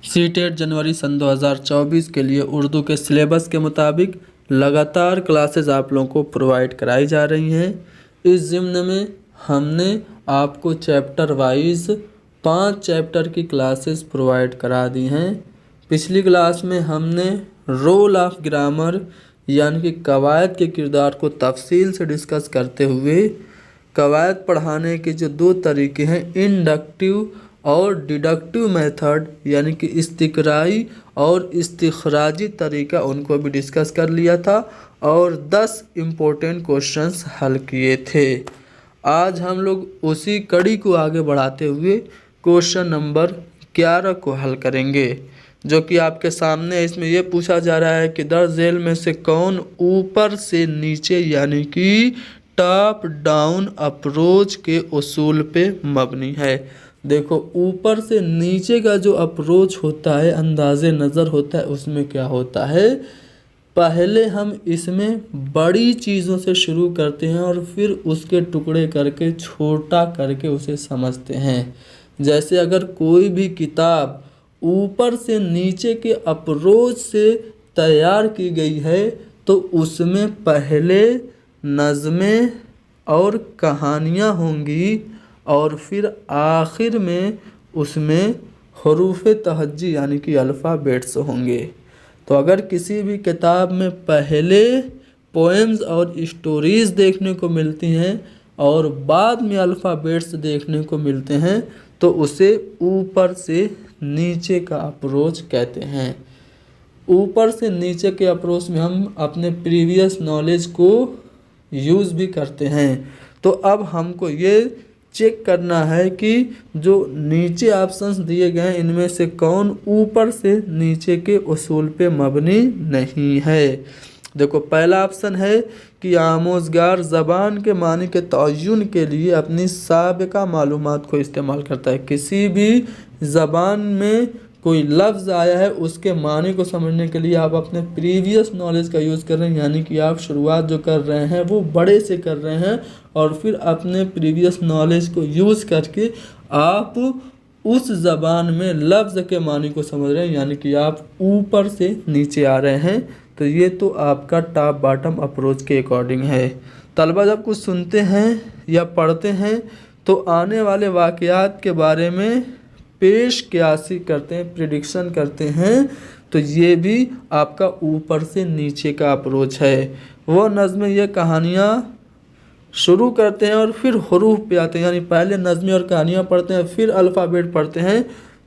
CTET जनवरी सन 2024 के लिए उर्दू के सिलेबस के मुताबिक लगातार क्लासेस आप लोगों को प्रोवाइड कराई जा रही हैं। इस ज़िम्न में हमने आपको चैप्टर वाइज 5 चैप्टर की क्लासेस प्रोवाइड करा दी हैं। पिछली क्लास में हमने रोल ऑफ ग्रामर यानी कि कवायद के किरदार को तफसील से डिस्कस करते हुए कवायद पढ़ाने के जो 2 तरीके हैं, इंडक्टिव और डिडक्टिव मेथड यानी कि इस्तिक़राई और इस्तिख़राजी तरीका, उनको भी डिस्कस कर लिया था और 10 इम्पोर्टेंट क्वेश्चंस हल किए थे। आज हम लोग उसी कड़ी को आगे बढ़ाते हुए क्वेश्चन नंबर 11 को हल करेंगे, जो कि आपके सामने इसमें यह पूछा जा रहा है कि दर्ज झेल में से कौन ऊपर से नीचे यानी कि टॉप डाउन अप्रोच के उसूल पे मबनी है। देखो, ऊपर से नीचे का जो अप्रोच होता है, अंदाज़े नज़र होता है, उसमें क्या होता है, पहले हम इसमें बड़ी चीज़ों से शुरू करते हैं और फिर उसके टुकड़े करके छोटा करके उसे समझते हैं। जैसे अगर कोई भी किताब ऊपर से नीचे के अप्रोच से तैयार की गई है तो उसमें पहले नज़में और कहानियाँ होंगी और फिर आखिर में उसमें हरूफ तहज्जी यानी कि अल्फ़ाबेट्स होंगे। तो अगर किसी भी किताब में पहले पोएम्स और स्टोरीज़ देखने को मिलती हैं और बाद में अल्फ़ाबेट्स देखने को मिलते हैं तो उसे ऊपर से नीचे का अप्रोच कहते हैं। ऊपर से नीचे के अप्रोच में हम अपने प्रीवियस नॉलेज को यूज़ भी करते हैं। तो अब हमको ये चेक करना है कि जो नीचे ऑप्शंस दिए गए हैं इनमें से कौन ऊपर से नीचे के उसूल पे मबनी नहीं है। देखो, पहला ऑप्शन है कि आमोज़गार ज़बान के मानी के तयन के लिए अपनी साबिका मालूमात को इस्तेमाल करता है। किसी भी ज़बान में कोई लफ्ज़ आया है उसके मानी को समझने के लिए आप अपने प्रीवियस नॉलेज का यूज़ कर रहे हैं, यानी कि आप शुरुआत जो कर रहे हैं वो बड़े से कर रहे हैं और फिर अपने प्रीवियस नॉलेज को यूज़ करके आप उस ज़बान में लफ्ज़ के मानी को समझ रहे हैं, यानी कि आप ऊपर से नीचे आ रहे हैं। तो ये तो आपका टॉप बॉटम अप्रोच के अकॉर्डिंग है। तलबा जब कुछ सुनते हैं या पढ़ते हैं तो आने वाले वाक़यात के बारे में पेश क़यासी करते हैं, प्रिडिक्शन करते हैं, तो ये भी आपका ऊपर से नीचे का अप्रोच है। वो नज़में ये कहानियाँ शुरू करते हैं और फिर हरूफ पे आते हैं, यानी पहले नज़में और कहानियाँ पढ़ते हैं फिर अल्फ़ाबेट पढ़ते हैं,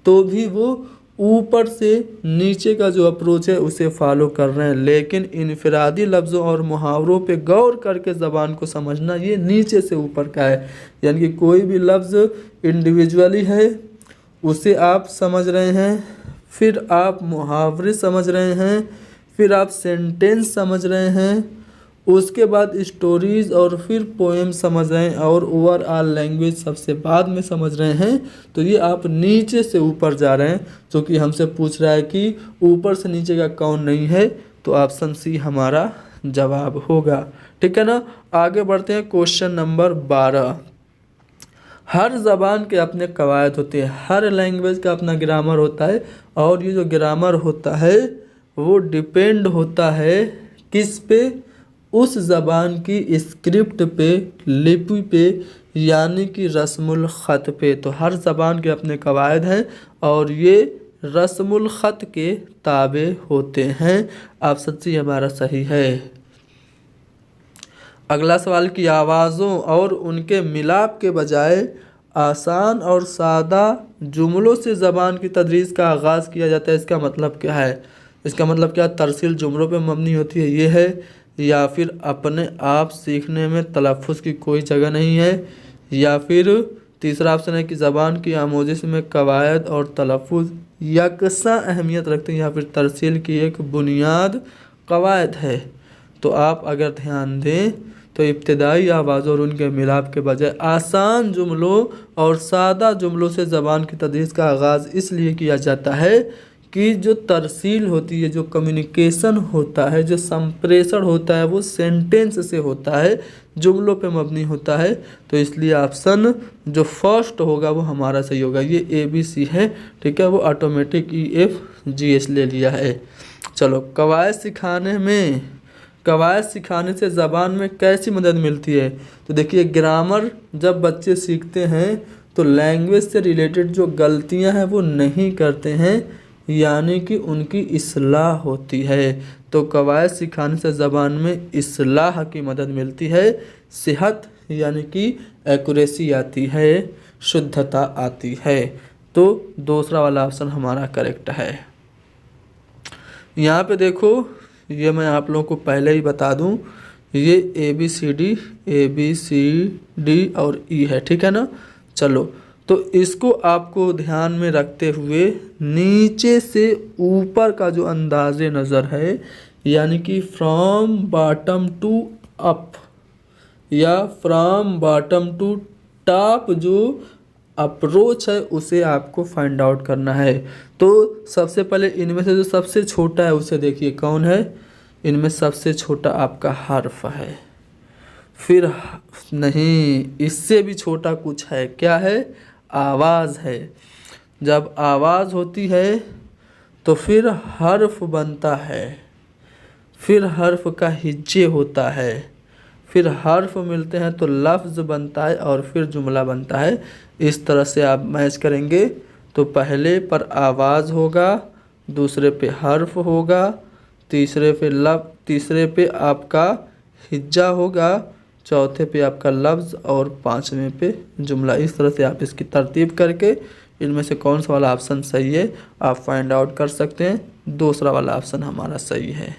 तो भी वो ऊपर से नीचे का जो अप्रोच है उसे फॉलो कर रहे हैं। लेकिन इनफरादी लफ्ज़ों और मुहावरों पे गौर करके ज़बान को समझना ये नीचे से ऊपर का है, यानी कि कोई भी लफ्ज़ इंडिविजुअली है उसे आप समझ रहे हैं, फिर आप मुहावरे समझ रहे हैं, फिर आप सेंटेंस समझ रहे हैं, उसके बाद स्टोरीज़ और फिर पोएम समझ रहे हैं और ओवरऑल लैंग्वेज सबसे बाद में समझ रहे हैं। तो ये आप नीचे से ऊपर जा रहे हैं, जो कि हमसे पूछ रहा है कि ऊपर से नीचे का कौन नहीं है, तो ऑप्शन सी हमारा जवाब होगा। ठीक है ना। आगे बढ़ते हैं क्वेश्चन नंबर 12। हर ज़बान के अपने कवायद होते हैं, हर लैंग्वेज का अपना ग्रामर होता है और ये जो ग्रामर होता है वो डिपेंड होता है किस पे, उस ज़बान की स्क्रिप्ट पे, लिपि पे, यानी कि रस्मुल ख़त पे। तो हर ज़बान के अपने कवायद हैं और ये रस्मुल ख़त के ताबे होते हैं। ऑप्शन सी हमारा सही है। अगला सवाल की आवाज़ों और उनके मिलाप के बजाय आसान और सादा जुमलों से ज़बान की तदरीस का आगाज़ किया जाता है, इसका मतलब क्या है? इसका मतलब क्या तरसील जुमलों पे मबनी होती है, ये है, या फिर अपने आप सीखने में तलफ़्फ़ुज़ की कोई जगह नहीं है, या फिर तीसरा ऑप्शन है कि ज़बान की आमोज़िश में कवायद और तलफ़्फ़ुज़ यकसा अहमियत रखते हैं, या फिर तरसील की एक बुनियाद कवायद है। तो आप अगर ध्यान दें तो इब्तिदाई आवाज़ों और उनके मिलाप के बजाय आसान जुमलों और सादा जुमलों से ज़बान की तदरीस का आगाज़ इसलिए किया जाता है कि जो तरसील होती है, जो कम्युनिकेशन होता है, जो संप्रेषण होता है, वो सेंटेंस से होता है, जुमलों पे मबनी होता है। तो इसलिए ऑप्शन जो फर्स्ट होगा वो हमारा सही होगा। ये ABC है, ठीक है, वो ऑटोमेटिक EFGH ले लिया है। चलो, कवायद सिखाने से ज़बान में कैसी मदद मिलती है? तो देखिए, ग्रामर जब बच्चे सीखते हैं तो लैंग्वेज से रिलेटेड जो गलतियां हैं वो नहीं करते हैं, यानी कि उनकी इस्लाह होती है। तो कवायद सिखाने से ज़बान में इस्लाह की मदद मिलती है, सेहत यानी कि एक्यूरेसी आती है, शुद्धता आती है। तो दूसरा वाला ऑप्शन हमारा करेक्ट है। यहाँ पे देखो, ये मैं आप लोगों को पहले ही बता दूं, ये ABCD और E है, ठीक है ना। चलो, तो इसको आपको ध्यान में रखते हुए नीचे से ऊपर का जो अंदाज़े नज़र है, यानी कि फ्रॉम बॉटम टू अप या फ्रॉम बॉटम टू टॉप जो अप्रोच है उसे आपको फाइंड आउट करना है। तो सबसे पहले इनमें से जो सबसे छोटा है उसे देखिए कौन है। इनमें सबसे छोटा आपका हर्फ है। फिर नहीं, इससे भी छोटा कुछ है, क्या है? आवाज़ है। जब आवाज़ होती है तो फिर हर्फ बनता है, फिर हर्फ का हिज्जे होता है, फिर हर्फ मिलते हैं तो लफ्ज़ बनता है और फिर जुमला बनता है। इस तरह से आप मैच करेंगे तो पहले पर आवाज़ होगा, दूसरे पे हर्फ होगा, तीसरे पे आपका हिज्जा होगा, चौथे पे आपका लफ्ज़ और पांचवें पे जुमला। इस तरह से आप इसकी तरतीब करके इनमें से कौन सा वाला ऑप्शन सही है आप फाइंड आउट कर सकते हैं। दूसरा वाला ऑप्शन हमारा सही है।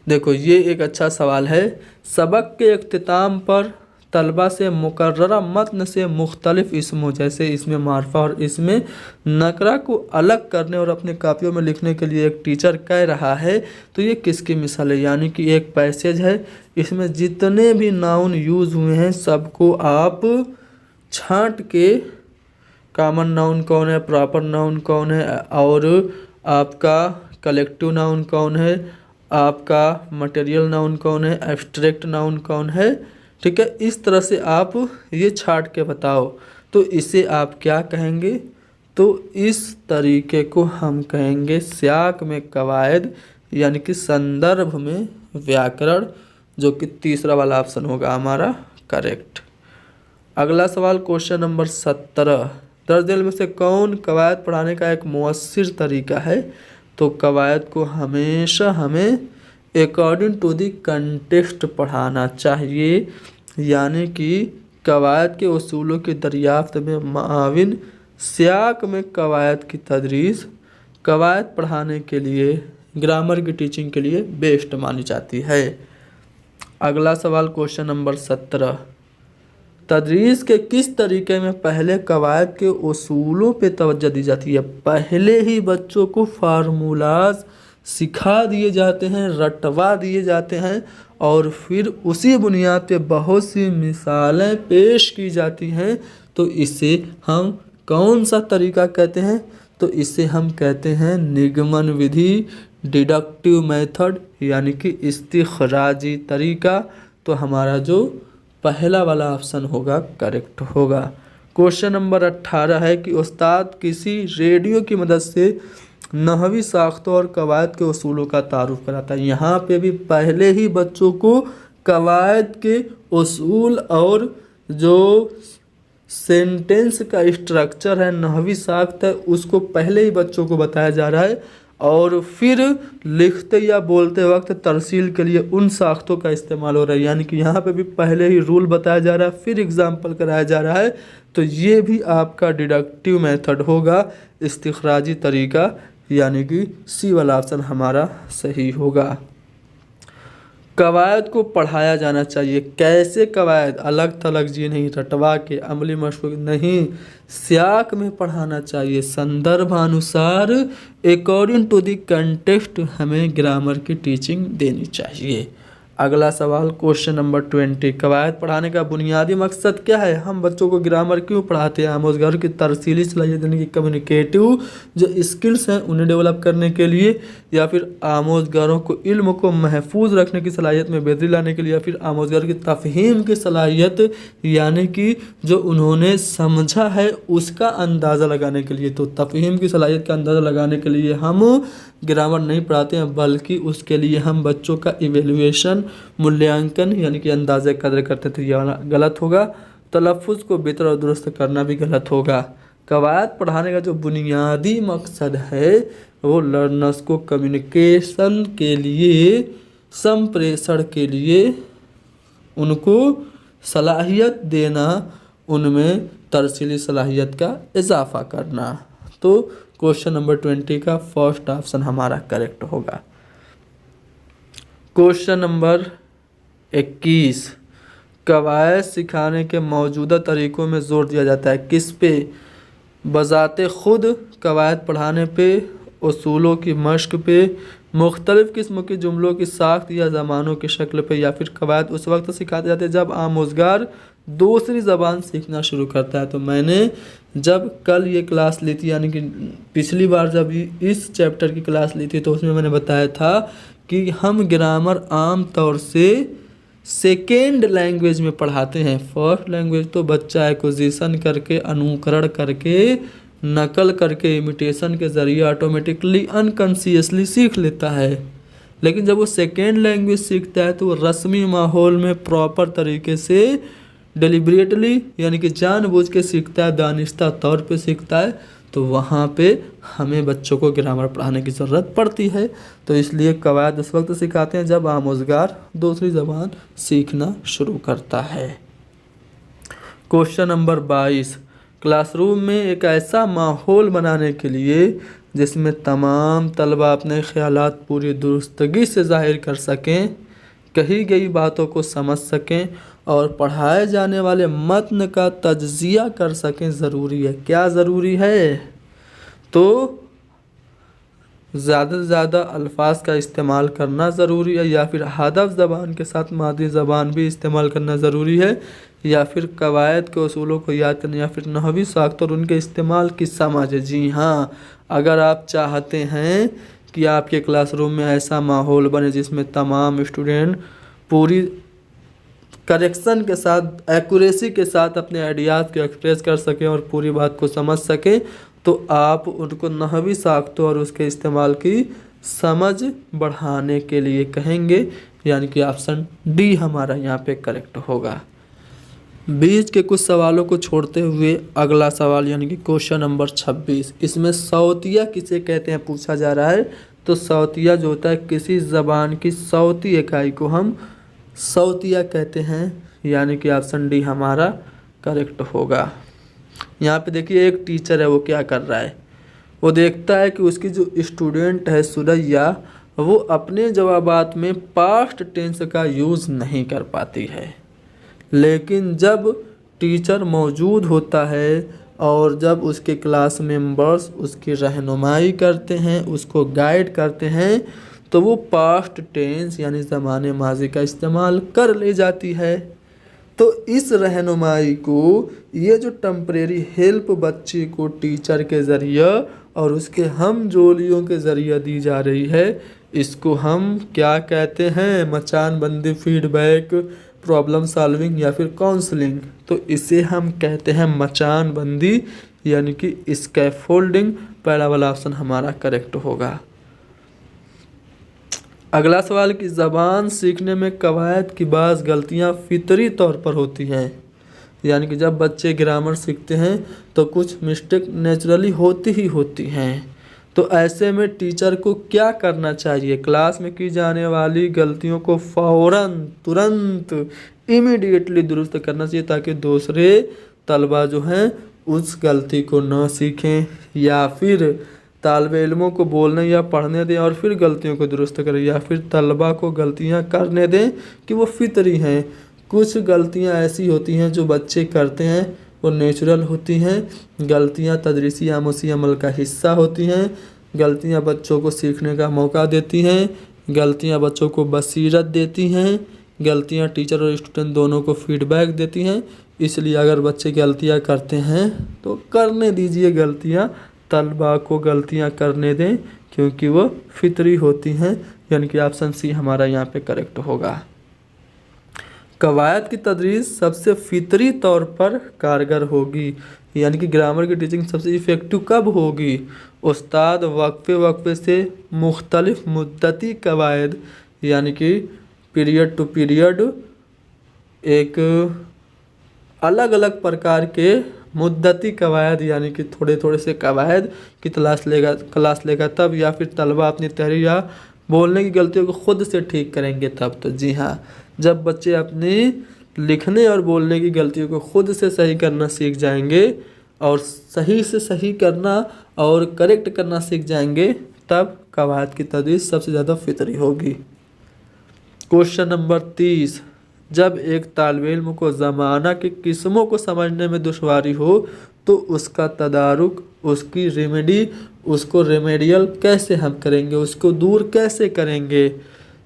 देखो, ये एक अच्छा सवाल है। सबक के इख्तिताम पर तलबा से मुकर्ररा मतन से मुख्तलिफ इसमों, जैसे इसमें मारफा और इसमें नकरा को अलग करने और अपने कापियों में लिखने के लिए एक टीचर कह रहा है, तो ये किसकी मिसाल है? यानी कि एक पैसेज है, इसमें जितने भी नाउन यूज़ हुए हैं सबको आप छांट के, कॉमन नाउन कौन है, प्रॉपर नाउन कौन है, और आपका कलेक्टिव नाउन कौन है, आपका मटेरियल नाउन कौन है, एब्स्ट्रैक्ट नाउन कौन है, ठीक है। इस तरह से आप ये छाट के बताओ तो इसे आप क्या कहेंगे? तो इस तरीके को हम कहेंगे सियाक में कवायद, यानी कि संदर्भ में व्याकरण, जो कि तीसरा वाला ऑप्शन होगा हमारा करेक्ट। अगला सवाल क्वेश्चन नंबर 17, दर्ज में से कौन कवायद पढ़ाने का एक मुअस्सिर तरीका है? तो कवायद को हमेशा हमें अकॉर्डिंग टू दी कंटेक्स्ट पढ़ाना चाहिए, यानी कि कवायद के उसूलों की दरियाफ्त में माविन सियाक में कवायद की तदरीस कवायद पढ़ाने के लिए, ग्रामर की टीचिंग के लिए बेस्ट मानी जाती है। अगला सवाल क्वेश्चन नंबर 17, तदरीस के किस तरीके में पहले कवायद के उसूलों पे तवज्जो दी जाती है? पहले ही बच्चों को फार्मूलाज सिखा दिए जाते हैं, रटवा दिए जाते हैं, और फिर उसी बुनियाद पे बहुत सी मिसालें पेश की जाती हैं। तो इसे हम कौन सा तरीका कहते हैं? तो इसे हम कहते हैं निगमन विधि, डिडक्टिव मेथड, यानी कि इस्तिखराजी तरीका। तो हमारा जो पहला वाला ऑप्शन होगा करेक्ट होगा। क्वेश्चन नंबर 18 है कि उस्ताद किसी रेडियो की मदद से नहवी साख्तों और कवायद के उसूलों का तारुफ कराता है। यहाँ पे भी पहले ही बच्चों को कवायद के उसूल और जो सेंटेंस का स्ट्रक्चर है, नहवी साख्त है, उसको पहले ही बच्चों को बताया जा रहा है, और फिर लिखते या बोलते वक्त तरसील के लिए उन साख्तों का इस्तेमाल हो रहा है। यानी कि यहाँ पे भी पहले ही रूल बताया जा रहा है, फिर एग्जाम्पल कराया जा रहा है। तो ये भी आपका डिडक्टिव मेथड होगा, इस्तिखराजी तरीका, यानी कि सी वाला ऑप्शन हमारा सही होगा। कवायद को पढ़ाया जाना चाहिए। कैसे कवायद? अलग थलग जी नहीं, रटवा के, अमली मशक नहीं, सियाक में पढ़ाना चाहिए, संदर्भानुसार, अकॉर्डिंग टू द कंटेक्स्ट हमें ग्रामर की टीचिंग देनी चाहिए। अगला सवाल क्वेश्चन नंबर 20, कवायद पढ़ाने का बुनियादी मकसद क्या है? हम बच्चों को ग्रामर क्यों पढ़ाते हैं? आमोज़गार की तरसीली सलाहियत यानी कि कम्युनिकेटिव जो स्किल्स हैं उन्हें डेवलप करने के लिए, या फिर आमोज़गारों को इल्म को महफूज रखने की सलाहियत में बेहतरी लाने के लिए, या फिर आमोज़गार की तफ़हीम की सलाहियत यानी कि जो उन्होंने समझा है उसका अंदाज़ा लगाने के लिए। तो तफ़हीम की सलाहियत का अंदाज़ा लगाने के लिए हम ग्रामर नहीं पढ़ाते हैं, बल्कि उसके लिए हम बच्चों का इवेल्युएशन मूल्यांकन यानी कि अंदाज़े कदर करते थे। यह गलत होगा। तलफ़्फ़ुज़ को बेहतर और दुरुस्त करना भी गलत होगा। कवायद पढ़ाने का जो बुनियादी मकसद है वो लर्नर्स को कम्युनिकेशन के लिए, संप्रेषण के लिए उनको सलाहियत देना, उनमें तरसीली सलाहियत का इजाफ़ा करना। तो क्वेश्चन नंबर 20 का फर्स्ट ऑप्शन हमारा करेक्ट होगा। क्वेश्चन नंबर 21, कवायद सिखाने के मौजूदा तरीक़ों में ज़ोर दिया जाता है किस पे? बज़ाते ख़ुद कवायद पढ़ाने पे, उसूलों की मश्क पे, मुख्तलिफ़ किस्म के जुमलों की साख्त या ज़मानों की शक्ल पे, या फिर कवायद उस वक्त सिखाते जाते हैं जब आमोज़गार दूसरी ज़बान सीखना शुरू करता है। तो मैंने जब कल ये क्लास ली थी, यानी कि पिछली बार जब इस चैप्टर की क्लास ली थी, तो उसमें मैंने बताया था कि हम ग्रामर आम तौर से सेकेंड लैंग्वेज में पढ़ाते हैं। फर्स्ट लैंग्वेज तो बच्चा एक्विजिशन करके, अनुकरण करके, नकल करके, इमिटेशन के ज़रिए ऑटोमेटिकली अनकॉन्शियसली सीख लेता है। लेकिन जब वो सेकेंड लैंग्वेज सीखता है तो वो रस्मी माहौल में प्रॉपर तरीके से डिलिबरेटली यानी कि जानबूझ के सीखता है, दानिस्ता तौर पे सीखता है। तो वहाँ पे हमें बच्चों को ग्रामर पढ़ाने की ज़रूरत पड़ती है। तो इसलिए कवायद उस वक्त सिखाते हैं जब आमोज़गार दूसरी ज़बान सीखना शुरू करता है। क्वेश्चन नंबर 22, क्लासरूम में एक ऐसा माहौल बनाने के लिए जिसमें तमाम तलबा अपने ख़यालात पूरी दुरुस्तगी से ज़ाहिर कर सकें, कही गई बातों को समझ सकें और पढ़ाए जाने वाले मतन का तज्ज़िया कर सकें ज़रूरी है। क्या ज़रूरी है? तो ज़्यादा से ज़्यादा अल्फाज का इस्तेमाल करना ज़रूरी है, या फिर हदफ ज़बान के साथ मादी ज़बान भी इस्तेमाल करना ज़रूरी है, या फिर कवायद के उसूलों को याद करना, या फिर नहवी साख्त और उनके इस्तेमाल की समझ। जी हाँ, अगर आप चाहते हैं कि आपके क्लासरूम में ऐसा माहौल बने जिसमें तमाम स्टूडेंट पूरी करेक्शन के साथ, एक्यूरेसी के साथ अपने आइडियाज़ को एक्सप्रेस कर सकें और पूरी बात को समझ सकें, तो आप उनको नहवी साख्तों और उसके इस्तेमाल की समझ बढ़ाने के लिए कहेंगे, यानी कि ऑप्शन डी हमारा यहाँ पे करेक्ट होगा। बीच के कुछ सवालों को छोड़ते हुए अगला सवाल यानी कि क्वेश्चन नंबर 26, इसमें सौतिया किसे कहते हैं पूछा जा रहा है। तो सौतिया जो होता है किसी ज़बान की सौती इकाई को हम सौतिया कहते हैं, यानी कि ऑप्शन डी हमारा करेक्ट होगा। यहाँ पे देखिए एक टीचर है, वो क्या कर रहा है, वो देखता है कि उसकी जो स्टूडेंट है सुरैया, वो अपने जवाबात में पास्ट टेंस का यूज़ नहीं कर पाती है। लेकिन जब टीचर मौजूद होता है और जब उसके क्लास मेंबर्स उसकी रहनुमाई करते हैं, उसको गाइड करते हैं, तो वो पास्ट टेंस यानी ज़माने माजी का इस्तेमाल कर ले जाती है। तो इस रहनुमाई को, ये जो टेम्परेरी हेल्प बच्चे को टीचर के ज़रिए और उसके हम जोलियों के ज़रिए दी जा रही है, इसको हम क्या कहते हैं? मचानबंदी, फीडबैक, प्रॉब्लम सॉल्विंग या फिर काउंसलिंग। तो इसे हम कहते हैं मचानबंदी यानी कि स्कैफोल्डिंग। पहला वाला ऑप्शन हमारा करेक्ट होगा। अगला सवाल कि ज़बान सीखने में कवायद की बाज़ गलतियाँ फितरी तौर पर होती हैं, यानी कि जब बच्चे ग्रामर सीखते हैं तो कुछ मिस्टेक नेचुरली होती ही होती हैं। तो ऐसे में टीचर को क्या करना चाहिए? क्लास में की जाने वाली गलतियों को फ़ौरन, तुरंत, इमीडिएटली दुरुस्त करना चाहिए ताकि दूसरे तलबा जो हैं उस गलती को न सीखें, या फिर तालिबे इल्मों को बोलने या पढ़ने दें और फिर गलतियों को दुरुस्त करें, या फिर तलबा को गलतियां करने दें कि वो फितरी हैं। कुछ गलतियां ऐसी होती हैं जो बच्चे करते हैं, वो नेचुरल होती हैं। गलतियां तदरीसी आमोसी अमल का हिस्सा होती हैं। गलतियां बच्चों को सीखने का मौका देती हैं। गलतियाँ बच्चों को बसीरत देती हैं, गलतियाँ टीचर और स्टूडेंट दोनों को फीडबैक देती हैं। इसलिए अगर बच्चे गलतियाँ करते हैं तो करने दीजिए गलतियाँ, तलबा को गलतियाँ करने दें क्योंकि वो फितरी होती हैं, यानी कि ऑप्शन सी हमारा यहाँ पे करेक्ट होगा। कवायद की तदरीस सबसे फितरी तौर पर कारगर होगी, यानी कि ग्रामर की टीचिंग सबसे इफ़ेक्टिव कब होगी? उस्ताद वक्फे वक्फे से मुख्तलिफ मुद्दती कवायद, यानी कि पीरियड टू पीरियड एक अलग अलग प्रकार के मुद्दती कवायद, यानी कि थोड़े थोड़े से कवायद की क्लास लेगा तब, या फिर तलबा अपनी तहरीर या बोलने की गलतियों को खुद से ठीक करेंगे तब। तो जी हाँ, जब बच्चे अपनी लिखने और बोलने की गलतियों को खुद से सही करना सीख जाएंगे और सही से सही करना और करेक्ट करना सीख जाएंगे तब कवायद की तदरीस सबसे ज़्यादा फितरी होगी। क्वेश्चन नंबर 30, जब एक तालिब इल्म को ज़माना की किस्मों को समझने में दुश्वारी हो तो उसका तदारुक, उसकी रेमेडी, उसको रेमेडियल कैसे हम करेंगे, उसको दूर कैसे करेंगे?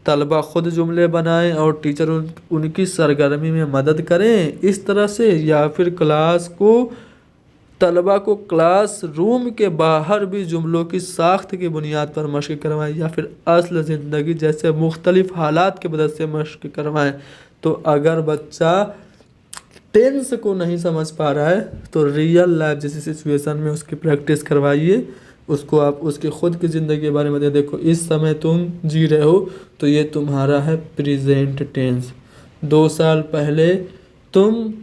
तलबा खुद जुमले बनाएं और टीचर उनकी सरगर्मी में मदद करें इस तरह से, या फिर तलबा को क्लास रूम के बाहर भी जुमलों की साख्त की बुनियाद पर मशक करवाएं, या फिर असल ज़िंदगी जैसे मुख्तलिफ हालात की मदद से मशक करवाएं। तो अगर बच्चा टेंस को नहीं समझ पा रहा है तो रियल लाइफ जैसी सिचुएशन में उसकी प्रैक्टिस करवाइए, उसको आप उसकी ख़ुद की ज़िंदगी के बारे में देखो, इस समय तुम जी रहे हो तो ये तुम्हारा है प्रेजेंट टेंस। 2 साल पहले तुम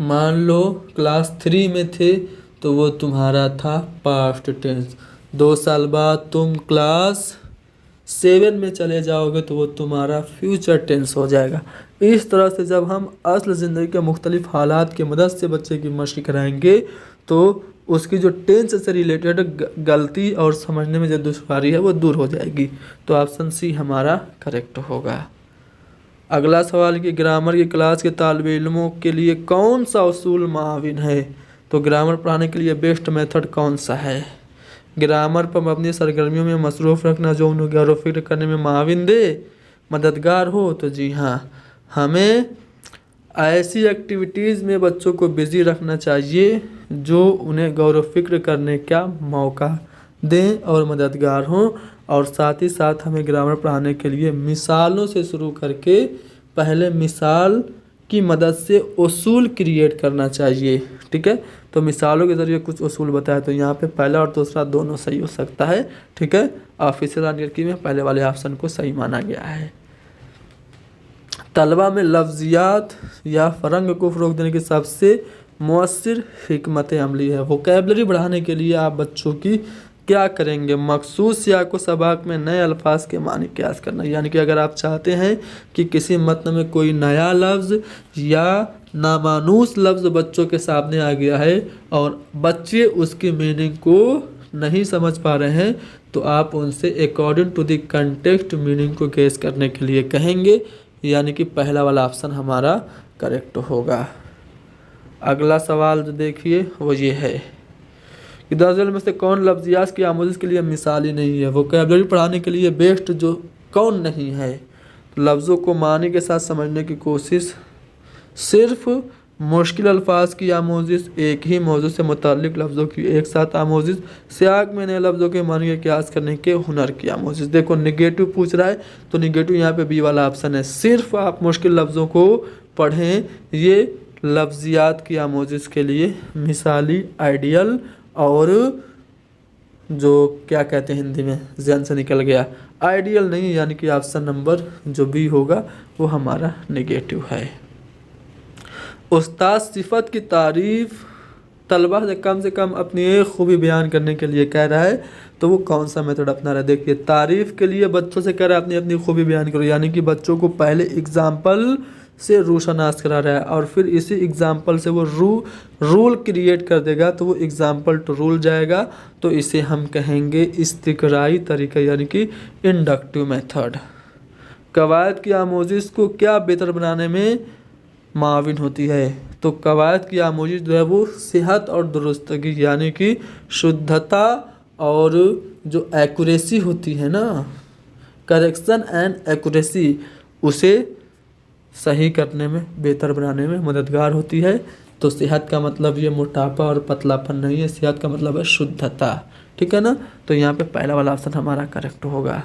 मान लो क्लास 3 में थे तो वो तुम्हारा था पास्ट टेंस। 2 साल बाद तुम क्लास 7 में चले जाओगे तो वो तुम्हारा फ्यूचर टेंस हो जाएगा। इस तरह से जब हम असल ज़िंदगी के मुख्तलिफ हालात की मदद से बच्चे की मशक कराएंगे तो उसकी जो टेंस से रिलेटेड गलती और समझने में जो दुश्वारी है वो दूर हो जाएगी। तो ऑप्शन सी हमारा करेक्ट होगा। अगला सवाल कि ग्रामर की क्लास के तालिब इल्मों के लिए कौन सा उसूल माविन है? तो ग्रामर पढ़ाने के लिए बेस्ट मेथड कौन सा है? ग्रामर पर मबनी सरगर्मियों में मसरूफ़ रखना जो उन्हें गौर व फिक्र करने में माविन दे, मददगार हो। तो जी हाँ, हमें ऐसी एक्टिविटीज़ में बच्चों को बिज़ी रखना चाहिए जो उन्हें गौर व फिक्र करने का मौका दें और मददगार हों। और साथ ही साथ हमें ग्रामर पढ़ाने के लिए मिसालों से शुरू करके पहले मिसाल की मदद से उसूल क्रिएट करना चाहिए। ठीक है, तो मिसालों के ज़रिए कुछ उसूल बताया, तो यहाँ पे पहला और दूसरा दोनों सही हो सकता है। ठीक है, ऑफिशियल आंसर में पहले वाले ऑप्शन को सही माना गया है। तलबा में लफ्ज़ियात या फ़रंग को फ़रोग़ देने की सबसे मौसर हिकमत अमली है। वोकैबलरी बढ़ाने के लिए आप बच्चों की क्या करेंगे? मखसूस या को सबाक में नए अल्फाज के मानी क्यास करना, यानी कि अगर आप चाहते हैं कि किसी मतन में कोई नया लफ्ज़ या नामानूस लफ्ज़ बच्चों के सामने आ गया है और बच्चे उसकी मीनिंग को नहीं समझ पा रहे हैं, तो आप उनसे according to the context meaning को गेस करने के लिए कहेंगे, यानी कि पहला वाला ऑप्शन हमारा करेक्ट होगा। अगला सवाल जो देखिए वो ये है कि दर्जन में से कौन लफ्ज़ियात की आमोज़ के लिए मिसाली नहीं है? वोकैबलरी पढ़ाने के लिए बेस्ट जो कौन नहीं है? लफ्ज़ों को मानी के साथ समझने की कोशिश, सिर्फ मुश्किल अल्फाज की आमोज़िश, एक ही मौजू से मुताल्लिक़ लफ्ज़ों की एक साथ आमोज़िश, सियाक में नए लफ्ज़ों के मानी के क्यास करने के हुनर की आमोज़िश। देखो निगेटिव पूछ रहा है तो निगेटिव यहाँ पे बी वाला ऑप्शन है। सिर्फ आप मुश्किल लफ्ज़ों को पढ़ें, ये लफ्ज़ियात की आमोज़िश के लिए मिसाली, आइडियल और जो क्या कहते हैं हिंदी में ज़हन से निकल गया, आइडियल नहीं, यानी कि ऑप्शन नंबर जो बी होगा वो हमारा नेगेटिव है। उस्ताद सिफत की तारीफ़ तलबा से कम अपनी एक खूबी बयान करने के लिए कह रहा है, तो वो कौन सा मेथड अपना रहा है? देखिए, तारीफ़ के लिए बच्चों से कह रहा है अपनी अपनी खूबी बयान करो, यानी कि बच्चों को पहले एग्ज़ाम्पल से रोशनास करा रहा है और फिर इसी एग्ज़ाम्पल से वो रूल क्रिएट कर देगा, तो वो एग्ज़ाम्पल टू रूल जाएगा। तो इसे हम कहेंगे इस्तिक़राई तरीका, यानी कि इंडक्टिव मेथड। कवायद की आमोज़िश को क्या बेहतर बनाने में माविन होती है? तो कवायद की आमोज़िश जो है वो सेहत और दुरुस्तगी, यानी कि शुद्धता और जो एक्यूरेसी होती है ना करेक्शन एंड एक्यूरेसी उसे सही करने में, बेहतर बनाने में मददगार होती है। तो सेहत का मतलब ये मोटापा और पतलापन नहीं है, सेहत का मतलब है शुद्धता। ठीक है ना, तो यहाँ पे पहला वाला ऑप्शन हमारा करेक्ट होगा।